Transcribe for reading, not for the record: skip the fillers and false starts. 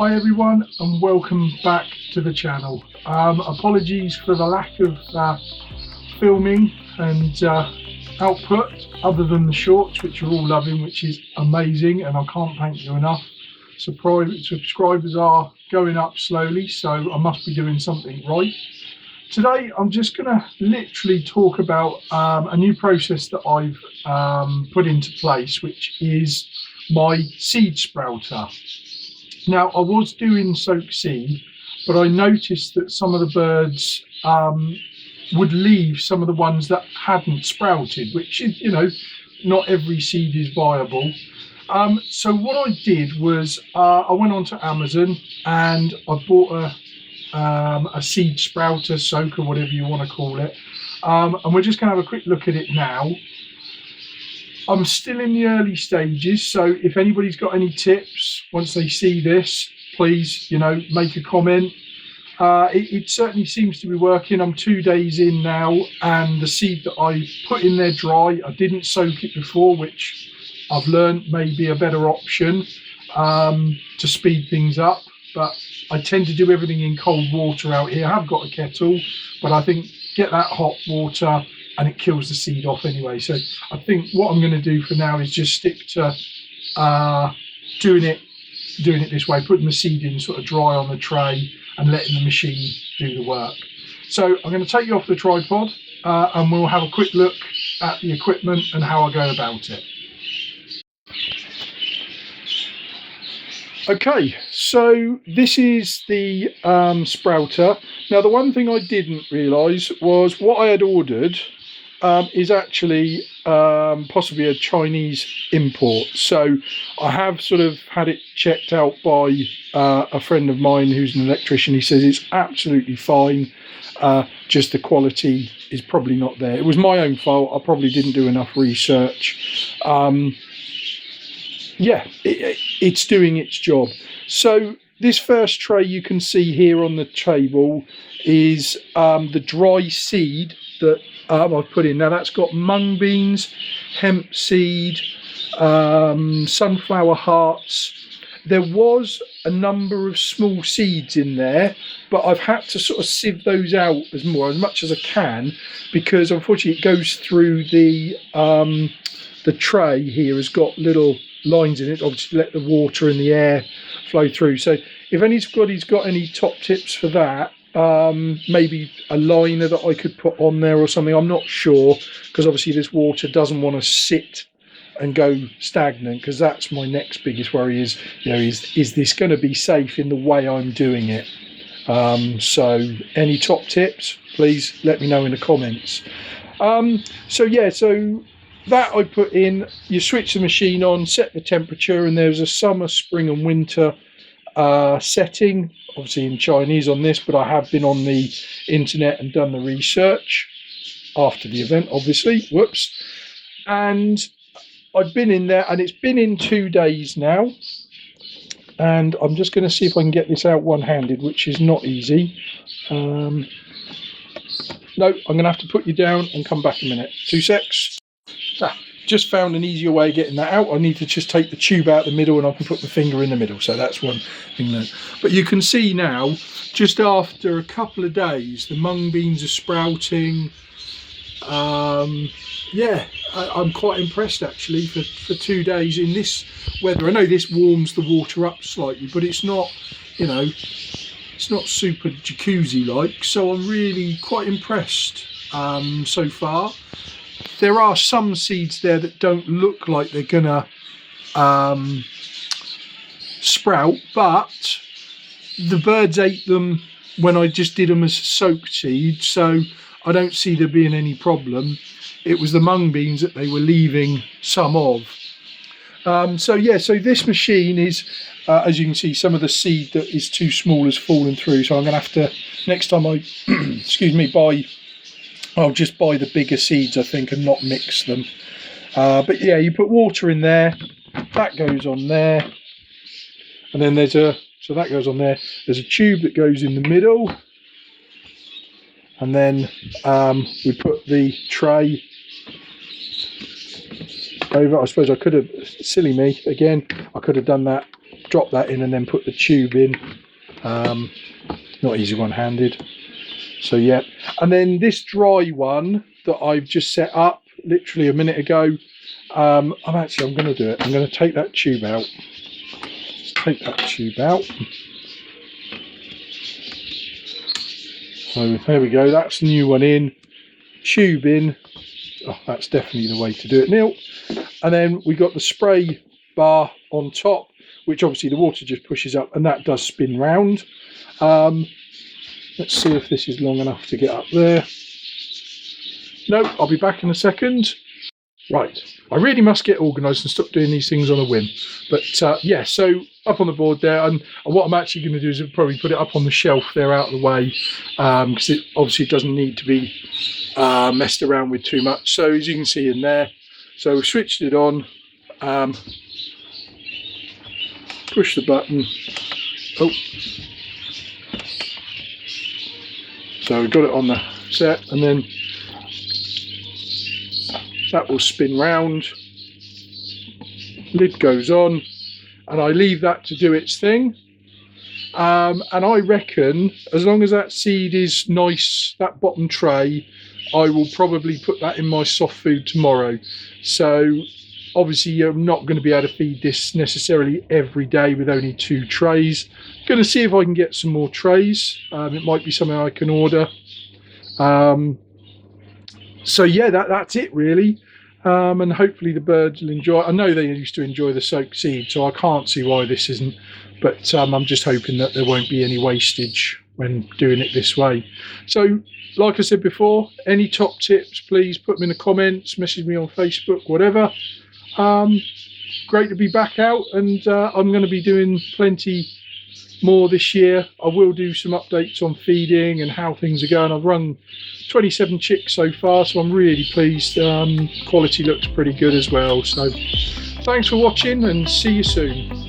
Hi everyone and welcome back to the channel. Apologies for the lack of filming and output other than the shorts, which you're all loving, which is amazing, and I can't thank you enough. Subscribers are going up slowly, so I must be doing something right. Today I'm just going to literally talk about a new process that I've put into place, which is my seed sprouter. Now, I was doing soak seed, but I noticed that some of the birds would leave some of the ones that hadn't sprouted, which is, you know, not every seed is viable. So what I did was I went onto Amazon and I bought a seed sprouter, soaker, whatever you want to call it. And we're just going to have a quick look at it now. I'm still in the early stages, so if anybody's got any tips once they see this, please, you know, make a comment. It certainly seems to be working. I'm 2 days in now, and the seed that I put in there dry, I didn't soak it before, which I've learned may be a better option to speed things up. But I tend to do everything in cold water out here. I have got a kettle, but I think get that hot water and it kills the seed off anyway. So I think what I'm going to do for now is just stick to doing it this way, putting the seed in sort of dry on the tray and letting the machine do the work. So I'm going to take you off the tripod and we'll have a quick look at the equipment and how I go about it. Okay, so this is the sprouter. Now, the one thing I didn't realise was what I had ordered is actually possibly a Chinese import. So I have sort of had it checked out by a friend of mine who's an electrician. He says it's absolutely fine, just the quality is probably not there. It was my own fault. I probably didn't do enough research. Yeah, it's doing its job. So this first tray you can see here on the table is the dry seed that I've put in. Now that's got mung beans, hemp seed, sunflower hearts. There was a number of small seeds in there, but I've had to sort of sieve those out as much as I can, because unfortunately it goes through the tray here has got little lines in it, obviously let the water and the air flow through. So if anybody's got any top tips for that, maybe a liner that I could put on there or something, I'm not sure, because obviously this water doesn't want to sit and go stagnant, because that's my next biggest worry is, you know, is this going to be safe in the way I'm doing it? So any top tips, please let me know in the comments. So yeah, so that I put in, you switch the machine on, set the temperature, and there's a summer, spring and winter setting, obviously in Chinese on this, but I have been on the internet and done the research after the event, obviously, whoops. And I've been in there, and it's been in 2 days now, and I'm just going to see if I can get this out one-handed, which is not easy. No, I'm going to have to put you down and come back a minute. 2 secs. Just found an easier way of getting that out. I need to just take the tube out the middle and I can put my finger in the middle. So that's one thing there. But you can see now, just after a couple of days, the mung beans are sprouting. Yeah, I'm quite impressed actually for 2 days in this weather. I know this warms the water up slightly, but it's not, you know, it's not super jacuzzi like. So I'm really quite impressed so far. There are some seeds there that don't look like they're gonna sprout, but the birds ate them when I just did them as soaked seed, so I don't see there being any problem. It was the mung beans that they were leaving some of. So yeah, so this machine is, as you can see, some of the seed that is too small has fallen through, so I'm gonna have to, next time I excuse me, I'll just buy the bigger seeds, I think, and not mix them. But yeah, you put water in there, that goes on there, and then there's so that goes on there. There's a tube that goes in the middle, and then we put the tray over. I suppose I could have, silly me again, I could have done that drop that in and then put the tube in. Not easy one-handed. So yeah, and then this dry one that I've just set up literally a minute ago, I'm going to do it. I'm going to take that tube out. Take that tube out. So there we go, that's the new one in. Tube in. Oh, that's definitely the way to do it, Neil. And then we got the spray bar on top, which obviously the water just pushes up, and that does spin round. Let's see if this is long enough to get up there. No, I'll be back in a second. Right, I really must get organised and stop doing these things on a whim. But yeah, so up on the board there, and what I'm actually going to do is probably put it up on the shelf there out of the way, because it obviously doesn't need to be messed around with too much. So as you can see in there, so we've switched it on, push the button, oh, so we've got it on the set, and then that will spin round, lid goes on, and I leave that to do its thing. And I reckon as long as that seed is nice, that bottom tray, I will probably put that in my soft food tomorrow. So obviously you're not going to be able to feed this necessarily every day with only 2 trays. Going to see if I can get some more trays. It might be something I can order. So yeah, that's it really. And hopefully the birds will enjoy it. I know they used to enjoy the soaked seed, so I can't see why this isn't. But I'm just hoping that there won't be any wastage when doing it this way. So like I said before, any top tips, please put them in the comments, message me on Facebook, whatever. Great to be back out, and I'm going to be doing plenty more this year. I will do some updates on feeding and how things are going. I've run 27 chicks so far, so I'm really pleased. Quality looks pretty good as well. So thanks for watching, and see you soon.